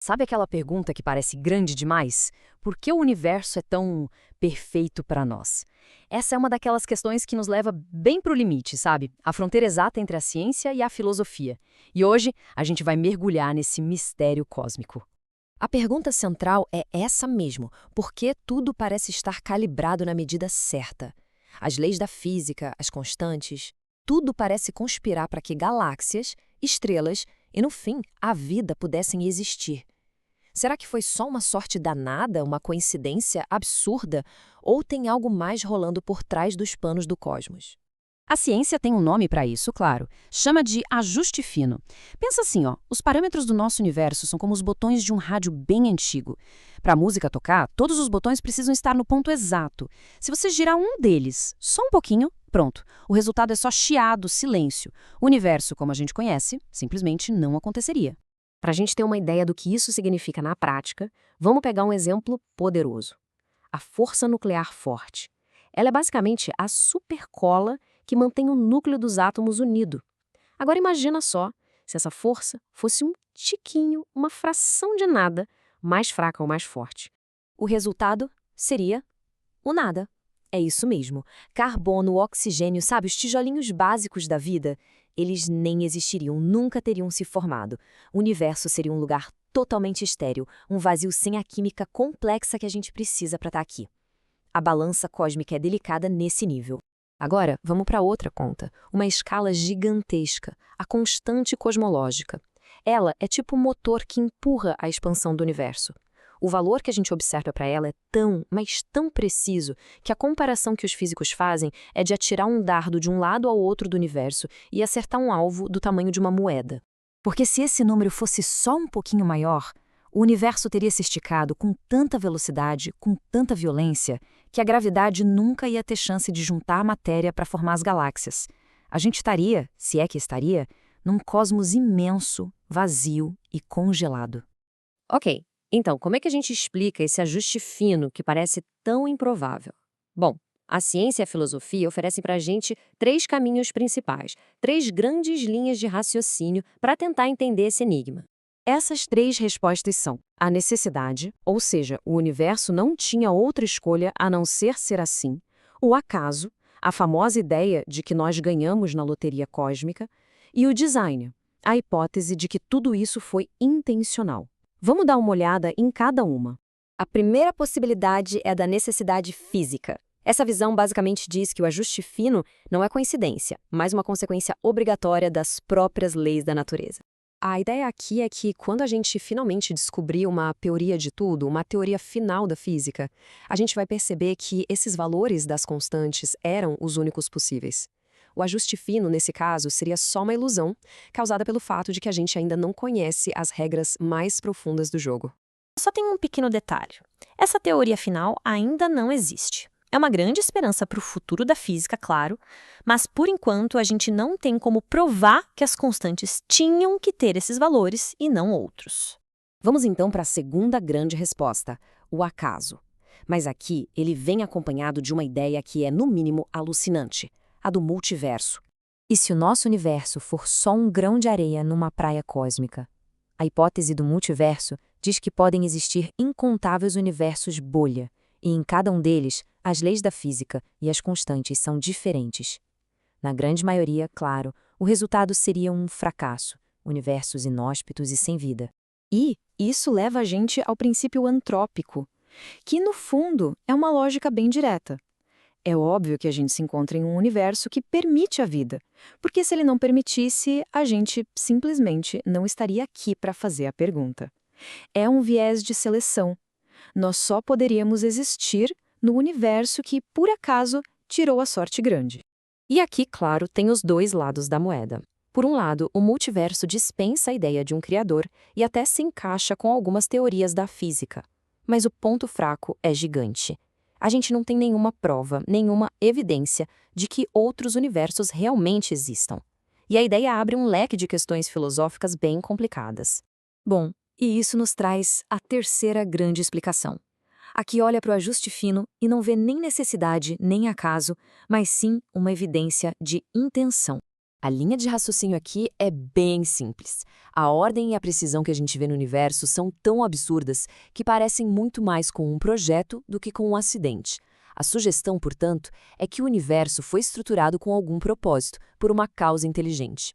Sabe aquela pergunta que parece grande demais? Por que o universo é tão perfeito para nós? Essa é uma daquelas questões que nos leva bem para o limite, sabe? A fronteira exata entre a ciência e a filosofia. E hoje a gente vai mergulhar nesse mistério cósmico. A pergunta central é essa mesmo: por que tudo parece estar calibrado na medida certa? As leis da física, as constantes, tudo parece conspirar para que galáxias, estrelas e, no fim, a vida pudessem existir. Será que foi só uma sorte danada, uma coincidência absurda, ou tem algo mais rolando por trás dos panos do cosmos? A ciência tem um nome para isso, claro. Chama de ajuste fino. Pensa assim, ó, os parâmetros do nosso universo são como os botões de um rádio bem antigo. Para a música tocar, todos os botões precisam estar no ponto exato. Se você girar um deles, só um pouquinho, pronto. O resultado é só chiado, silêncio. O universo, como a gente conhece, simplesmente não aconteceria. Para a gente ter uma ideia do que isso significa na prática, vamos pegar um exemplo poderoso. A força nuclear forte. Ela é basicamente a supercola que mantém o núcleo dos átomos unido. Agora imagina só se essa força fosse um tiquinho, uma fração de nada, mais fraca ou mais forte. O resultado seria o nada. É isso mesmo. Carbono, oxigênio, sabe, os tijolinhos básicos da vida, eles nem existiriam, nunca teriam se formado. O universo seria um lugar totalmente estéril, um vazio sem a química complexa que a gente precisa para estar aqui. A balança cósmica é delicada nesse nível. Agora, vamos para outra conta, uma escala gigantesca, a constante cosmológica. Ela é tipo o motor que empurra a expansão do universo. O valor que a gente observa para ela é tão, mas tão preciso, que a comparação que os físicos fazem é de atirar um dardo de um lado ao outro do universo e acertar um alvo do tamanho de uma moeda. Porque se esse número fosse só um pouquinho maior, o universo teria se esticado com tanta velocidade, com tanta violência, que a gravidade nunca ia ter chance de juntar a matéria para formar as galáxias. A gente estaria, se é que estaria, num cosmos imenso, vazio e congelado. Ok, então como é que a gente explica esse ajuste fino que parece tão improvável? Bom, a ciência e a filosofia oferecem para a gente três caminhos principais, três grandes linhas de raciocínio para tentar entender esse enigma. Essas três respostas são a necessidade, ou seja, o universo não tinha outra escolha a não ser assim, o acaso, a famosa ideia de que nós ganhamos na loteria cósmica, e o design, a hipótese de que tudo isso foi intencional. Vamos dar uma olhada em cada uma. A primeira possibilidade é a da necessidade física. Essa visão basicamente diz que o ajuste fino não é coincidência, mas uma consequência obrigatória das próprias leis da natureza. A ideia aqui é que quando a gente finalmente descobrir uma teoria de tudo, uma teoria final da física, a gente vai perceber que esses valores das constantes eram os únicos possíveis. O ajuste fino, nesse caso, seria só uma ilusão, causada pelo fato de que a gente ainda não conhece as regras mais profundas do jogo. Só tem um pequeno detalhe. Essa teoria final ainda não existe. É uma grande esperança para o futuro da física, claro, mas por enquanto a gente não tem como provar que as constantes tinham que ter esses valores e não outros. Vamos então para a segunda grande resposta, o acaso. Mas aqui ele vem acompanhado de uma ideia que é, no mínimo, alucinante, a do multiverso. E se o nosso universo for só um grão de areia numa praia cósmica? A hipótese do multiverso diz que podem existir incontáveis universos bolha, e em cada um deles, as leis da física e as constantes são diferentes. Na grande maioria, claro, o resultado seria um fracasso, universos inóspitos e sem vida. E isso leva a gente ao princípio antrópico, que, no fundo, é uma lógica bem direta. É óbvio que a gente se encontra em um universo que permite a vida, porque se ele não permitisse, a gente simplesmente não estaria aqui para fazer a pergunta. É um viés de seleção. Nós só poderíamos existir no universo que, por acaso, tirou a sorte grande. E aqui, claro, tem os dois lados da moeda. Por um lado, o multiverso dispensa a ideia de um criador e até se encaixa com algumas teorias da física. Mas o ponto fraco é gigante. A gente não tem nenhuma prova, nenhuma evidência de que outros universos realmente existam. E a ideia abre um leque de questões filosóficas bem complicadas. Bom, e isso nos traz a terceira grande explicação. Aqui olha para o ajuste fino e não vê nem necessidade, nem acaso, mas sim uma evidência de intenção. A linha de raciocínio aqui é bem simples. A ordem e a precisão que a gente vê no universo são tão absurdas que parecem muito mais com um projeto do que com um acidente. A sugestão, portanto, é que o universo foi estruturado com algum propósito, por uma causa inteligente.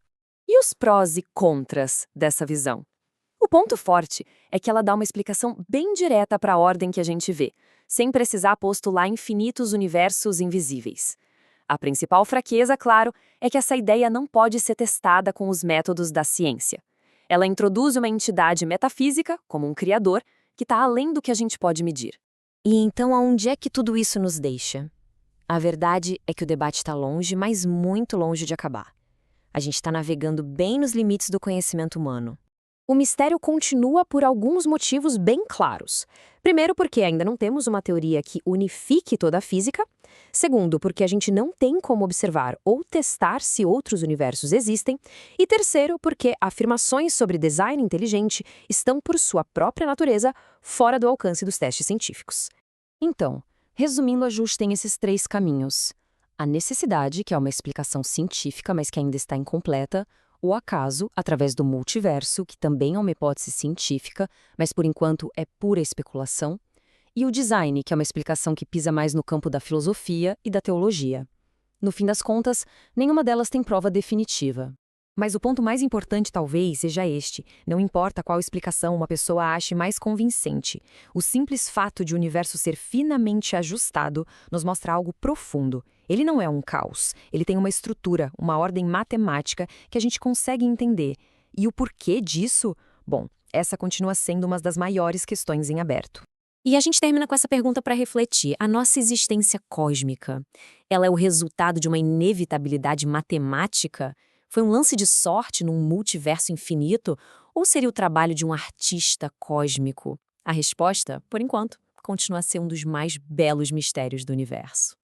E os prós e contras dessa visão? O ponto forte é que ela dá uma explicação bem direta para a ordem que a gente vê, sem precisar postular infinitos universos invisíveis. A principal fraqueza, claro, é que essa ideia não pode ser testada com os métodos da ciência. Ela introduz uma entidade metafísica, como um criador, que está além do que a gente pode medir. E então, aonde é que tudo isso nos deixa? A verdade é que o debate está longe, mas muito longe de acabar. A gente está navegando bem nos limites do conhecimento humano. O mistério continua por alguns motivos bem claros. Primeiro, porque ainda não temos uma teoria que unifique toda a física. Segundo, porque a gente não tem como observar ou testar se outros universos existem. E terceiro, porque afirmações sobre design inteligente estão, por sua própria natureza, fora do alcance dos testes científicos. Então, resumindo, a JUST tem esses três caminhos. A necessidade, que é uma explicação científica, mas que ainda está incompleta. O acaso, através do multiverso, que também é uma hipótese científica, mas por enquanto é pura especulação, e o design, que é uma explicação que pisa mais no campo da filosofia e da teologia. No fim das contas, nenhuma delas tem prova definitiva. Mas o ponto mais importante talvez seja este: não importa qual explicação uma pessoa ache mais convincente, o simples fato de o universo ser finamente ajustado nos mostra algo profundo. Ele não é um caos, ele tem uma estrutura, uma ordem matemática que a gente consegue entender. E o porquê disso? Bom, essa continua sendo uma das maiores questões em aberto. E a gente termina com essa pergunta para refletir. A nossa existência cósmica, ela é o resultado de uma inevitabilidade matemática? Foi um lance de sorte num multiverso infinito? Ou seria o trabalho de um artista cósmico? A resposta, por enquanto, continua a ser um dos mais belos mistérios do universo.